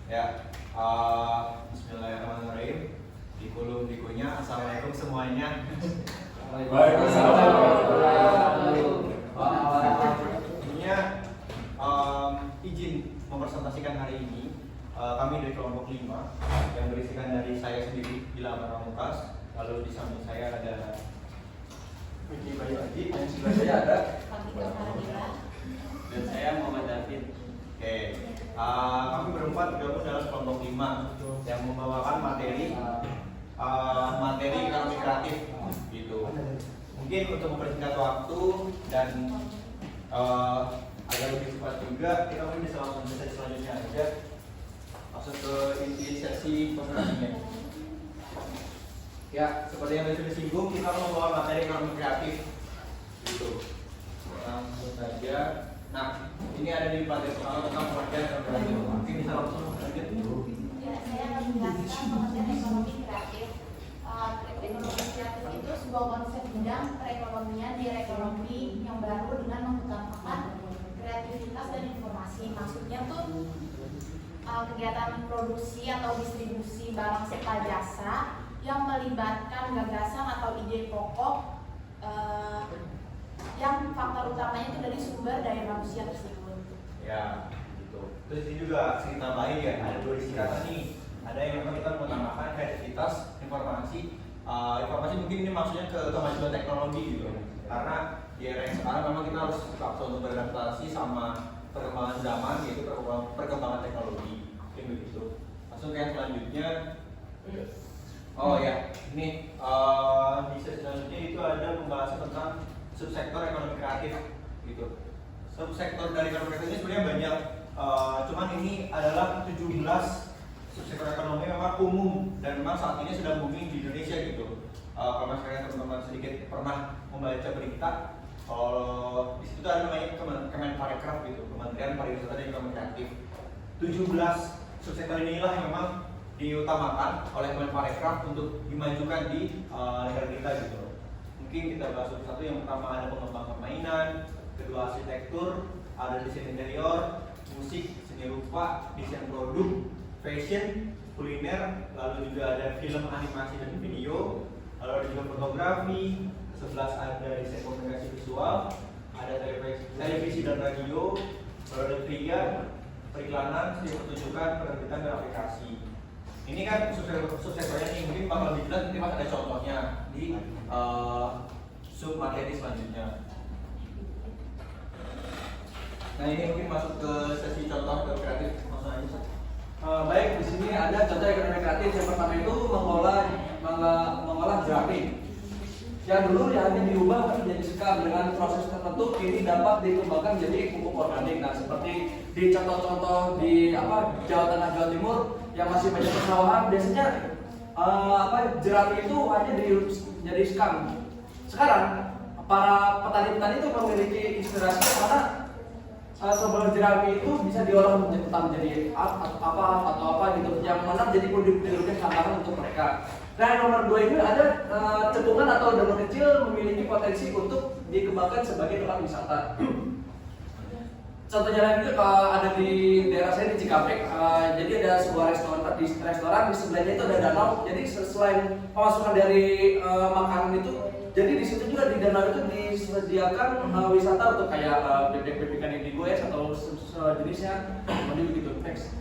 Ya, Bismillahirrahmanirrahim. Dikunya, assalamualaikum semuanya. Intinya izin mempresentasikan hari ini. Kami dari kelompok 5 yang berisikan dari saya sendiri Bila Pamungkas, lalu di samping saya ada Vicky Bayu Adi, dan sebelah saya ada dan saya Muhammad David. Oke, kami berempat bergabung dalam kelompok 5 yang membawakan materi ekonomi kreatif gitu. Mungkin untuk mempersingkat waktu dan agar lebih cepat juga, kita mungkin bisa langsung ke sesi selanjutnya aja, langsung ke inti sesi presentasinya. Ya, seperti yang sudah disinggung, kita membawa materi ekonomi kreatif gitu. Langsung saja. Nah, ini ada di materi pertama tentang pengertian ekonomi kreatif. Mungkin bisa langsung lanjut. Ya, saya akan menjelaskan pengertian ekonomi kreatif. Ekonomi kreatif itu sebuah konsep bidang perekonomian di ekonomi yang baru dengan mengutamakan kreativitas dan informasi. Maksudnya tuh kegiatan produksi atau distribusi barang serta jasa yang melibatkan gagasan atau ide pokok yang faktor utamanya itu dari sumber daya manusia tersebut. Ya, gitu. Terus ini juga cerita baik ya, ada dua singkatan nih. Ada yang memang kita mengutamakan kreativitas, informasi. Informasi mungkin ini maksudnya ke kemajuan teknologi gitu. Karena di era yang sekarang memang kita harus terpaksa untuk beradaptasi sama perkembangan zaman, yaitu perkembangan teknologi. Mungkin begitu. Langsung ke yang selanjutnya. Oh ya, ini di sesi selanjutnya itu ada pembahasan tentang subsektor ekonomi kreatif gitu. Subsektor dari ekonomi kreatif ini sebenarnya banyak, cuman ini adalah 17 subsektor ekonomi memang umum dan memang saat ini sedang booming di Indonesia gitu. Kalau misalnya teman-teman sedikit pernah membaca berita, di situ ada namanya Kemenparekraf gitu, Kementerian Pariwisata dan Ekonomi Kreatif. 17 subsektor inilah yang memang diutamakan oleh Kemenparekraf untuk dimajukan di negara kita gitu. Mungkin kita bahas satu-satu. Yang pertama ada pengembang permainan, kedua arsitektur, ada desain interior, musik, seni rupa, desain produk, fashion, kuliner, lalu juga ada film, animasi dan video, lalu ada juga fotografi, 11 ada desain komunikasi visual, ada televisi dan radio, lalu ada kria, periklanan, seni pertunjukan, penerbitan dan aplikasi. Ini kan subsektornya nih, mungkin bakal lebih jelas nanti mas ada contohnya di sub materi selanjutnya. Nah ini mungkin masuk ke sesi contoh ke kreatif, langsung aja. Baik, di sini ada contoh ekonomi kreatif. Yang pertama itu mengolah jerami. Yang dulu hanya diubah menjadi sekam dengan proses tertentu, kini dapat dikembangkan menjadi pupuk organik. Nah, seperti di contoh-contoh di Jawa Tengah, Jawa Timur yang masih banyak persawahan, biasanya jerami itu hanya jadi sekam. Sekarang para petani-petani itu memiliki inspirasi karena sebuah jerami itu bisa diolah menjadi apa gitu, yang mana jadi produk tambahan untuk mereka. Nah, yang nomor 2 ini ada cekungan atau danau kecil memiliki potensi untuk dikembangkan sebagai tempat wisata. Contohnya lagi ada di daerah saya di Cikampek. Jadi ada sebuah restoran di sebelahnya itu ada danau. Jadi selain pemasukan dari makanan itu, jadi di situ juga di danau itu disediakan wisata untuk kayak bebek ikan indigo ya atau sejenisnya. Begitu. Next.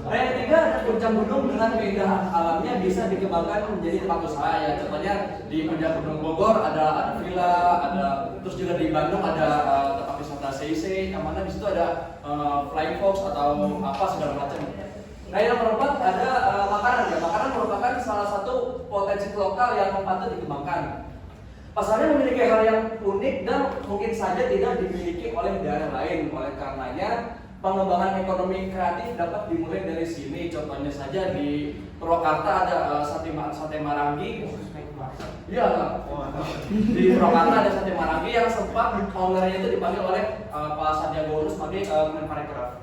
Nah, yang ketiga ada puncak gunung dengan keindahan alamnya bisa dikembangkan menjadi tempat usaha ya. Contohnya di puncak Gunung Bogor ada villa, terus juga di Bandung ada tempat wisata CIC, yang mana di situ ada flying fox atau apa segala macam. Nah, yang keempat ada makanan ya. Makanan merupakan salah satu potensi lokal yang patut dikembangkan. Pasalnya memiliki hal yang unik dan mungkin saja tidak dimiliki oleh daerah lain. Oleh karenanya pengembangan ekonomi kreatif dapat dimulai dari sini. Contohnya saja di Purwakarta ada sate marangi. Iya, di Purwakarta ada sate marangi yang sempat ownernya itu dipanggil oleh Pak Sandiaga Uno sebagai Kemenparekraf.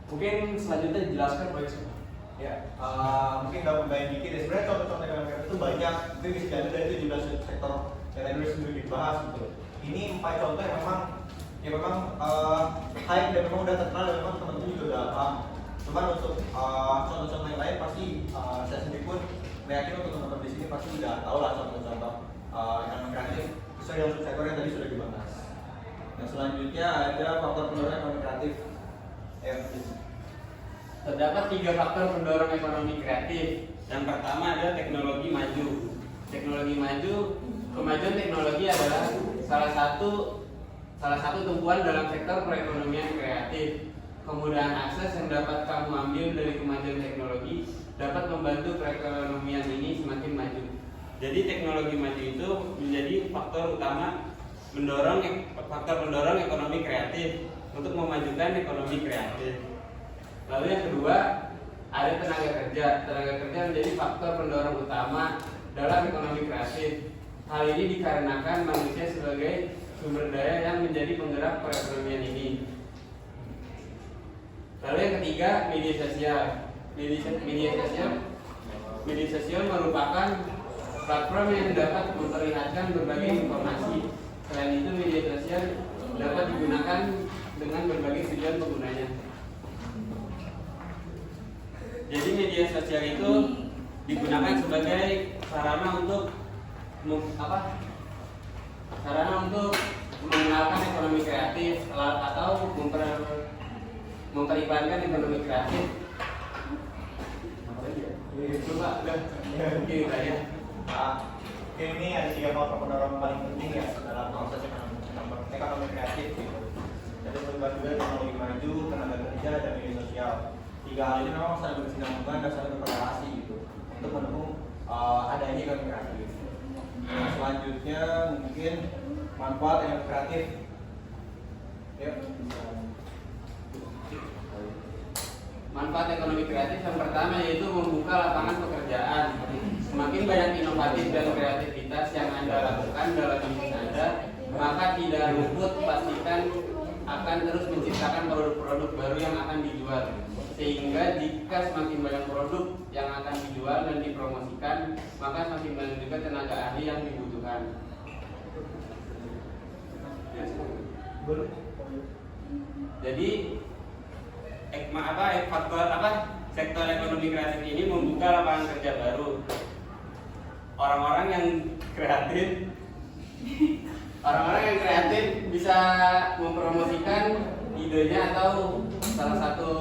Mungkin selanjutnya dijelaskan oleh semua. Ya, mungkin dapat membayang dikit ya. Sebenarnya contoh-contoh ekonomi kreatif itu banyak. Mungkin bisa diambil dari 17 sektor yang tadi sudah dibahas gitu. Ini 4 contoh yang memang ya memang hype dan memang udah terkenal dan memang teman-teman juga udah paham. Cuman untuk contoh-contoh yang lain pasti saya sendiri pun yakin untuk teman-teman di sini pasti udah tahu lah contoh-contoh ekonomi kreatif sesuai dengan subsektor yang tadi sudah dibahas. Yang selanjutnya ada faktor pendorong ekonomi kreatif. Terdapat 3 faktor pendorong ekonomi kreatif. Yang pertama ada teknologi maju. Teknologi maju, kemajuan teknologi adalah salah satu tumpuan dalam sektor perekonomian kreatif. Kemudahan akses yang dapat kamu ambil dari kemajuan teknologi dapat membantu perekonomian ini semakin maju. Jadi teknologi maju itu menjadi faktor utama faktor pendorong ekonomi kreatif untuk memajukan ekonomi kreatif. Lalu yang kedua ada tenaga kerja. Tenaga kerja menjadi faktor pendorong utama dalam ekonomi kreatif. Hal ini dikarenakan manusia sebagai sumber daya yang menjadi penggerak perekonomian ini. Lalu yang ketiga media sosial. Media sosial merupakan platform yang dapat memperlihatkan berbagai informasi. Selain itu media sosial dapat digunakan dengan berbagai tujuan penggunanya. Jadi media sosial itu digunakan sebagai sarana untuk mengenalkan ekonomi kreatif atau memperiklankan ekonomi kreatif. Coba mungkin ya. Oke, ini ada 3 faktor pendorong paling penting ya dalam proses ekonomi kreatif gitu. Jadi juga teknologi maju, tenaga kerja, dan media sosial. 3 hal ini memang saling berkesinambungan dan saling berkorelasi gitu untuk mendukung adanya ekonomi kreatif. Nah, selanjutnya mungkin manfaat ekonomi kreatif. Manfaat ekonomi kreatif yang pertama yaitu membuka lapangan pekerjaan. Semakin banyak inovatif dan kreativitas yang Anda lakukan dalam bisnis Anda, maka tidak luput pastikan akan terus menciptakan produk-produk baru yang akan dijual. Sehingga jika semakin banyak produk yang akan dijual dan dipromosikan, maka semakin banyak juga tenaga ahli yang dibutuhkan. Jadi sektor ekonomi kreatif ini membuka lapangan kerja baru. Orang-orang yang kreatif bisa mempromosikan idenya atau salah satu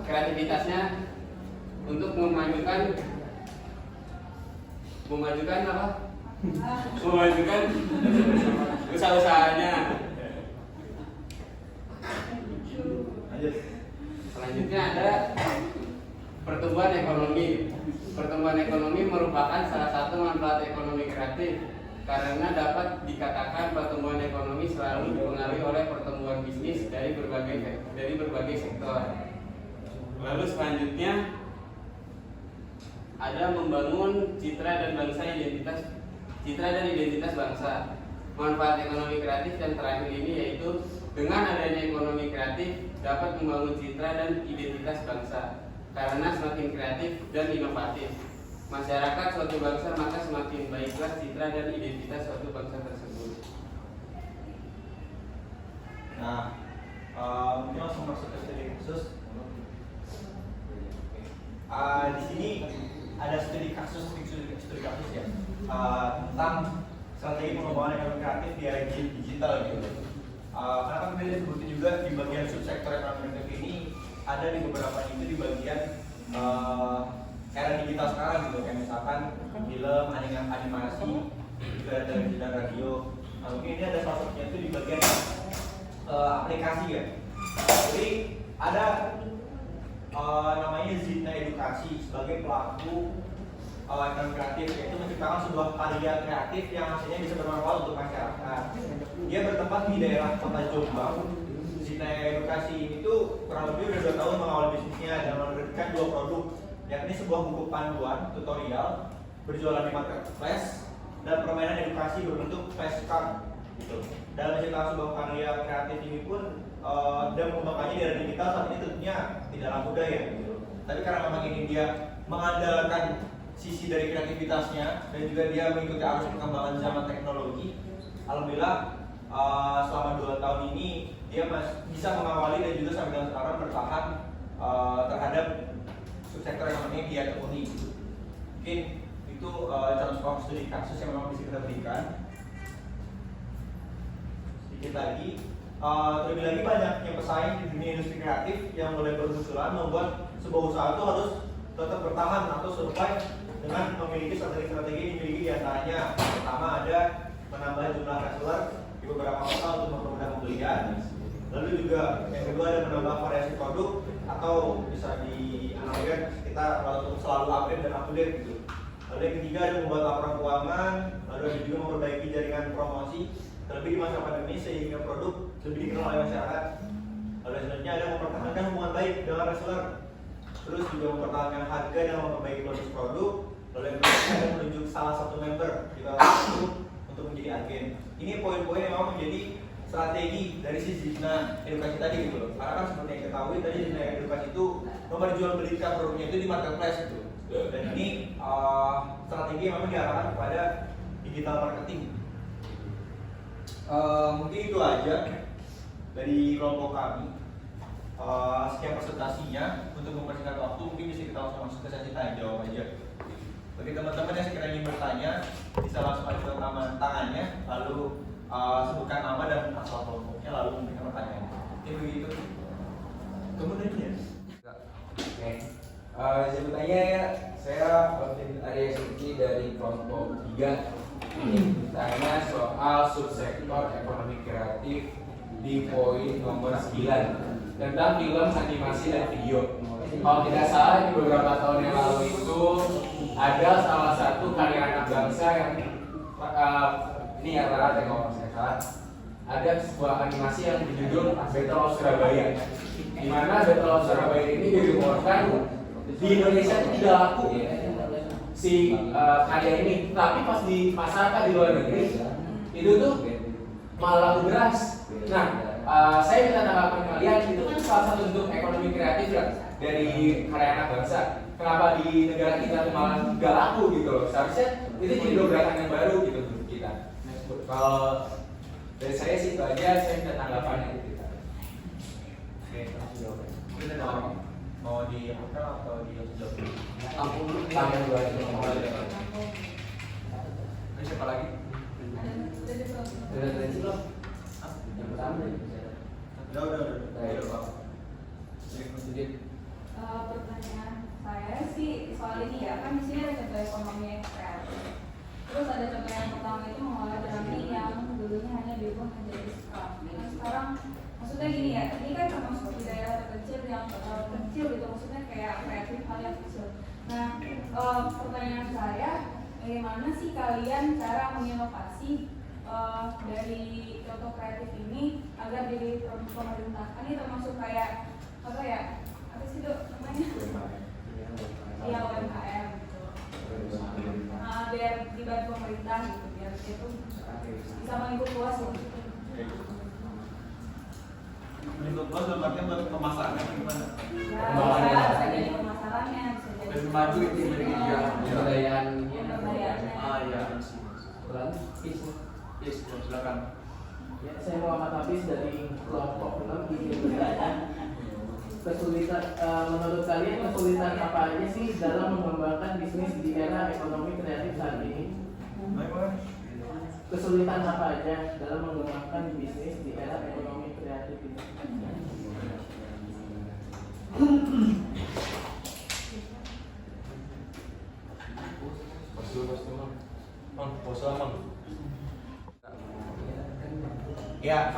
kreativitasnya untuk memajukan usaha-usahanya. Selanjutnya ada pertumbuhan ekonomi. Pertumbuhan ekonomi merupakan salah satu manfaat ekonomi kreatif karena dapat dikatakan pertumbuhan ekonomi selalu dipengaruhi oleh pertumbuhan bisnis dari berbagai sektor. Lalu selanjutnya ada membangun citra dan identitas bangsa. Manfaat ekonomi kreatif yang terakhir ini yaitu dengan adanya ekonomi kreatif dapat membangun citra dan identitas bangsa. Karena semakin kreatif dan inovatif masyarakat suatu bangsa, maka semakin baiklah citra dan identitas suatu bangsa tersebut. Nah, mungkin langsung masuk ke studi khusus. Di sini ada studi kasus ya tentang strategi pengembangan ekonomi kreatif di era digital gitu. Karena kan kita sebutin juga di bagian subsektor ekonomi kreatif ini ada di beberapa itu di bagian era digital sekarang gitu, kayak misalkan film, animasi, juga ada televisi dan radio. Nah, mungkin ini ada salah satunya itu di bagian aplikasi ya. Jadi ada namanya Zidna Edukasi sebagai pelaku ekonomi kreatif, yaitu menciptakan sebuah karya kreatif yang hasilnya bisa bermanfaat untuk masyarakat. Dia bertempat di daerah kota Jombang. Zidna Edukasi ini tuh kurang lebih udah 2 tahun mengawal bisnisnya dan menerbitkan 2 produk, yakni sebuah buku panduan tutorial berjualan di marketplace dan permainan edukasi berbentuk flashcard gitu. Dalam menciptakan sebuah karya kreatif ini pun dan mengembangkannya di era digital saat ini tentunya tidaklah mudah ya gitu. Tapi karena memang ini dia mengandalkan sisi dari kreativitasnya dan juga dia mengikuti arus perkembangan zaman teknologi, alhamdulillah selama 2 tahun ini dia bisa mengawali dan juga sampai dengan sekarang bertahan terhadap subsektor ekonomi yang dia tekuni. Mungkin itu contoh studi kasus yang memang bisa kita berikan. Sedikit lagi, terlebih lagi banyak yang pesaing di dunia industri kreatif yang mulai bermunculan membuat sebuah usaha itu harus tetap bertahan atau survive dengan memiliki strategi-strategi yang dimiliki diantaranya. Pertama ada menambah jumlah reseller di beberapa kota untuk mempermudah pembelian. Lalu juga yang kedua ada menambah variasi produk atau bisa dianalogikan kita untuk selalu update dan up to date gitu. Lalu yang ketiga ada membuat laporan keuangan, lalu ada juga memperbaiki jaringan promosi terlebih di masa pandemi sehingga produk lebih dikenal oleh masyarakat. Lalu selanjutnya ada mempertahankan hubungan baik dengan reseller, terus juga mempertahankan harga dan memperbaiki kualitas produk. Lalu yang ketiga ada menunjuk salah satu member di dalam grup untuk menjadi agen. Ini poin-poin yang memang menjadi strategi dari si Zina edukasi tadi gitu loh. Karena kan seperti yang kita ketahui tadi Zina edukasi itu memperjualbelikan produknya itu di marketplace gitu. Dan ini strategi yang memang diarahkan kepada digital marketing. Mungkin itu aja dari kelompok kami. Sekian presentasinya. Untuk mempersingkat waktu mungkin bisa kita langsung masuk ke sesi tanya jawab aja. Bagi teman-teman yang sekiranya ingin bertanya bisa langsung ajukan tangannya, lalu sebutkan nama dan asal kelompoknya, lalu memberikan pertanyaan. Ini begitu. Kemudian ya. Oke. Sebutannya ya, saya Arya Suci dari kelompok 3. Tanya soal subsektor ekonomi kreatif di poin nomor 9 tentang film, animasi, dan video. Kalau tidak salah di beberapa tahun yang lalu itu ada salah satu karya anak bangsa yang ini ya rata-rata kalau saya salah, ada sebuah animasi yang berjudul Battle of Surabaya, di mana Battle of Surabaya ini dirumorkan di Indonesia itu tidak laku si karya ini, tapi pas dipasarkan di luar negeri itu tuh malah laku deras. Nah, saya minta tanggapan kalian, itu kan salah satu bentuk ekonomi kreatif ya dari karya anak bangsa. Kenapa di negara kita malah nggak laku gitu loh? Seharusnya itu jadi dobrakan yang baru gitu untuk kita. Kalau dari saya sih itu aja, saya minta tanggapannya gitu kita. Oke, mungkin ada mau di atau di jawab dulu? Tangan dua aja. Ini siapa lagi? Udah belum? Yang pertama Udah. Pertanyaan saya sih soal ini ya, kan di sini ada contoh ekonomi kreatif. Terus ada contoh yang pertama itu mengolah jerami yang dulunya hanya diubah menjadi scrap. Nah sekarang maksudnya gini ya, ini kan termasuk di daerah terkecil yang kecil gitu, maksudnya kayak kreatif hal yang kecil. Nah pertanyaan saya, bagaimana sih kalian cara menginovasi dari contoh kreatif ini agar jadi pemerintah? Kan ini termasuk kayak apa ya? Apa sih itu namanya? Iya UMKM gitu. Biar dibantu pemerintah gitu, biar itu bisa mengikut luas gitu. Untuk luas dalam artian buat pemasarannya gimana? Ya, bisa jadi pemasarannya, bisa jadi Lebih maju itu dari dia Pemberdayaan. pembayarannya. Iya. Silakan. Ya, saya Muhammad Hafiz dari kelompok 6 di bertanya. Kesulitan, menurut kalian kesulitan apa aja sih dalam mengembangkan bisnis di era ekonomi kreatif saat ini? Kesulitan apa aja dalam mengembangkan bisnis di era ekonomi kreatif ini? Ya,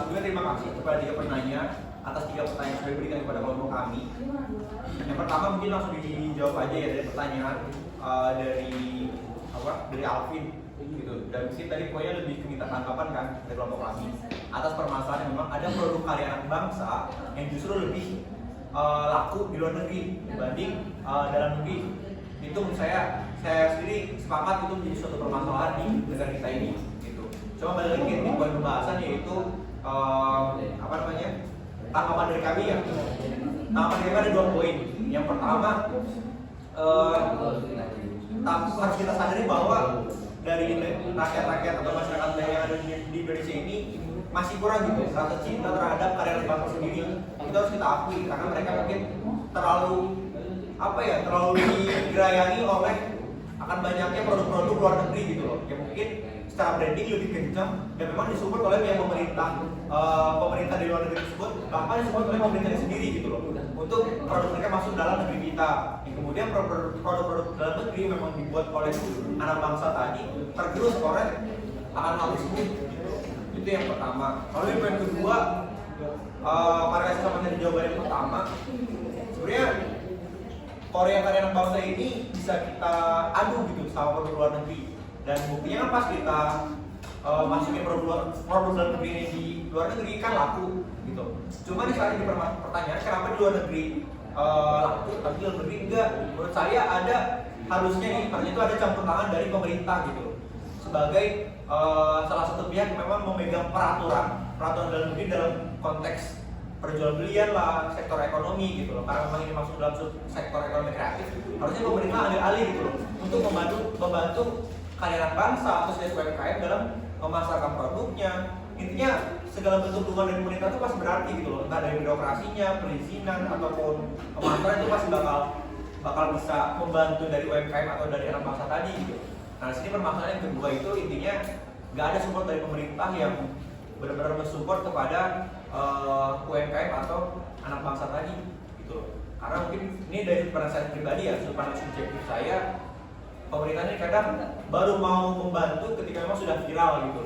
sebelumnya terima kasih kepada 3 penanya atas 3 pertanyaan yang sudah diberikan kepada kelompok kami. Yang pertama mungkin langsung dijawab aja ya dari pertanyaan dari Alvin gitu. Dan mungkin tadi poinnya lebih ke minta tanggapan kan dari kelompok kami atas permasalahan yang memang ada produk karya anak bangsa yang justru lebih laku di luar negeri dibanding dalam negeri. Itu menurut saya sendiri sepakat itu menjadi suatu permasalahan di negara kita ini gitu. Cuma balik lagi di poin pembahasan yaitu tanggapan dari kami ya. Tanggapan dari kami ada 2 poin. Yang pertama harus kita sadari bahwa dari rakyat-rakyat atau masyarakat yang ada di Indonesia ini masih kurang gitu rasa cinta terhadap karya bangsa sendiri. Itu harus kita akui karena mereka mungkin terlalu terlalu digerayani oleh akan banyaknya produk-produk luar negeri gitu loh, yang mungkin secara branding lebih kencang dan memang disupport oleh pihak pemerintah di luar negeri tersebut, bahkan disupport oleh pemerintahnya sendiri gitu loh, untuk produk mereka masuk dalam negeri kita. Yang kemudian produk-produk dalam negeri memang dibuat oleh anak bangsa tadi tergerus oleh akan hal tersebut. Itu yang pertama. Lalu yang poin kedua, variasi sama dari jawaban yang pertama, sebenarnya karya anak bangsa ini bisa kita adu gitu sama produk luar negeri, dan buktinya kan pas kita masukin produk dalam negeri ini di luar negeri kan laku gitu. Cuma di saat ini pertanyaan kenapa di luar negeri laku tapi di luar negeri enggak? Menurut saya harusnya itu ada campur tangan dari pemerintah gitu sebagai salah satu pihak yang memang memegang peraturan dalam negeri dalam konteks perjualbelian lah, sektor ekonomi gitu loh. Karena memang ini masuk dalam sektor ekonomi kreatif, harusnya pemerintah ambil alih gitu loh untuk membantu karya anak bangsa atau UMKM dalam memasarkan produknya. Intinya segala bentuk dukungan dari pemerintah itu pasti berarti gitu loh, entah dari birokrasinya, perizinan ataupun pemasaran itu pasti bakal bisa membantu dari UMKM atau dari anak bangsa tadi gitu. Nah, di sini permasalahan yang kedua itu intinya nggak ada support dari pemerintah yang benar-benar mensupport kepada UMKM atau anak bangsa tadi gitu. Karena mungkin ini dari perasaan pribadi ya, sudut pandang subjektif saya, pemerintah ini kadang baru mau membantu ketika memang sudah viral gitu.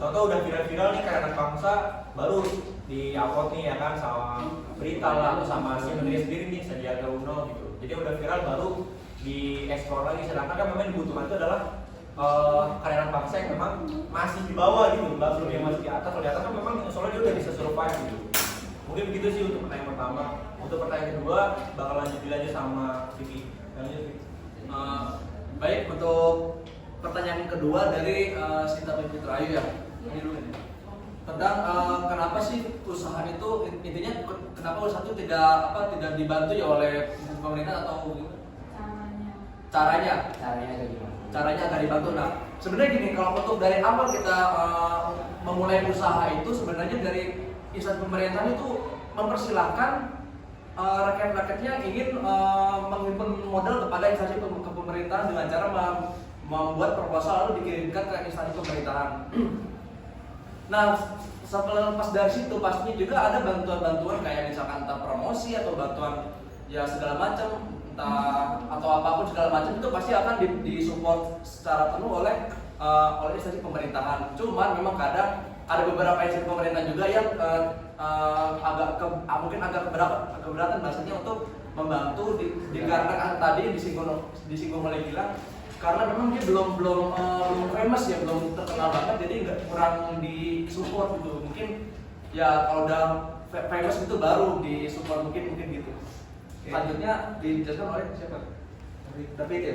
Contoh udah viral nih kayak anak bangsa, baru di-upload nih ya kan sama berita lah atau sama si menteri sendiri nih, Sandiaga Uno gitu. Jadi udah viral baru di-explore lagi, sedangkan kan memang dibutuhkan itu adalah karya anak bangsa yang memang masih di bawah gitu, belum yang masih di atas. Kalau di atas kan memang soalnya dia udah bisa survive gitu. Mungkin begitu sih untuk pertanyaan pertama. Untuk pertanyaan kedua bakal lanjut sama Vicky. Baik, untuk pertanyaan kedua dari Sinta Fitrayu ya. Ini dulu ini. Tentang kenapa sih usaha itu intinya kenapa usaha itu tidak dibantu ya oleh pemerintah atau caranya agar dibantu. Nah, sebenarnya gini, kalau untuk dari awal kita memulai usaha itu sebenarnya dari instansi pemerintahan itu mempersilahkan rakyat-rakyatnya ingin menghimpun modal kepada instansi pemerintahan dengan cara membuat proposal lalu dikirimkan ke instansi pemerintahan. Nah, setelah lepas dari situ pastinya juga ada bantuan-bantuan kayak misalkan entah promosi atau bantuan ya segala macam, entah atau apapun segala macam itu pasti akan disupport secara penuh oleh instansi pemerintahan. Cuman memang kadang ada beberapa instansi pemerintah juga yang mungkin agak keberatan bahasanya untuk membantu dikarenakan tadi disinggung oleh Gilang, karena memang dia belum famous ya, belum terkenal banget, jadi nggak kurang disupport gitu. Mungkin ya kalau udah famous itu baru disupport mungkin gitu. Selanjutnya dijelaskan oleh siapa? David ya.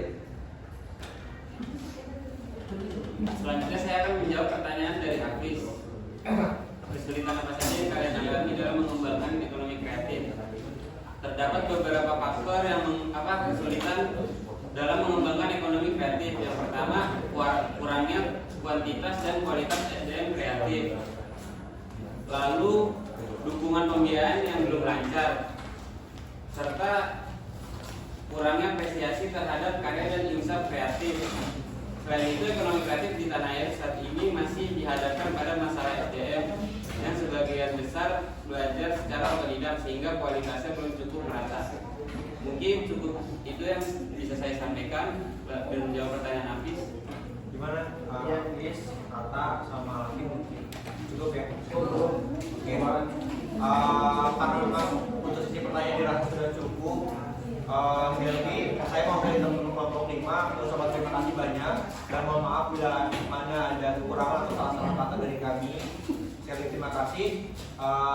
Selanjutnya saya akan menjawab pertanyaan dari Hafiz. Kesulitan apa saja yang kalian alami dalam mengembangkan ekonomi kreatif? Terdapat beberapa faktor yang kesulitan dalam mengembangkan ekonomi kreatif. Yang pertama, kurangnya kuantitas dan kualitas SDM kreatif. Lalu, dukungan pembiayaan yang belum lancar, serta kurangnya apresiasi terhadap karya dan insaf kreatif. Selain itu, ekonomi kreatif di tanah air saat ini masih dihadapkan pada masalah SDM yang sebagian besar belajar secara otodidak sehingga kualitasnya belum cukup merata. Mungkin cukup itu yang bisa saya sampaikan dan menjawab pertanyaan Hafiz. Gimana? Hafiz, Rata, sama lagi mungkin cukup ya? Cukup. Oke. Karena memang untuk sisi pertanyaan dirasa sudah cukup. Jadi saya mau dari teman-teman kelompok 5 sobat, terima kasih banyak dan mohon maaf bila mana ada kekurangan atau salah-salah kata dari kami. Sekali terima kasih.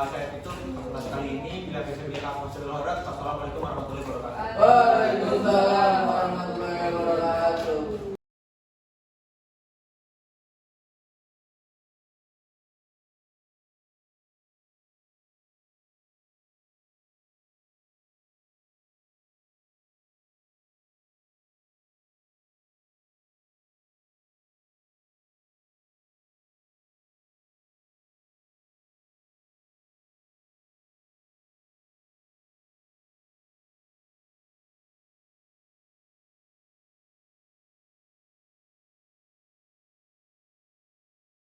Saya tutup kesempatan kali ini. Bila bisa bilang Assalamualaikum warahmatullahi wabarakatuh. Waalaikumsalam.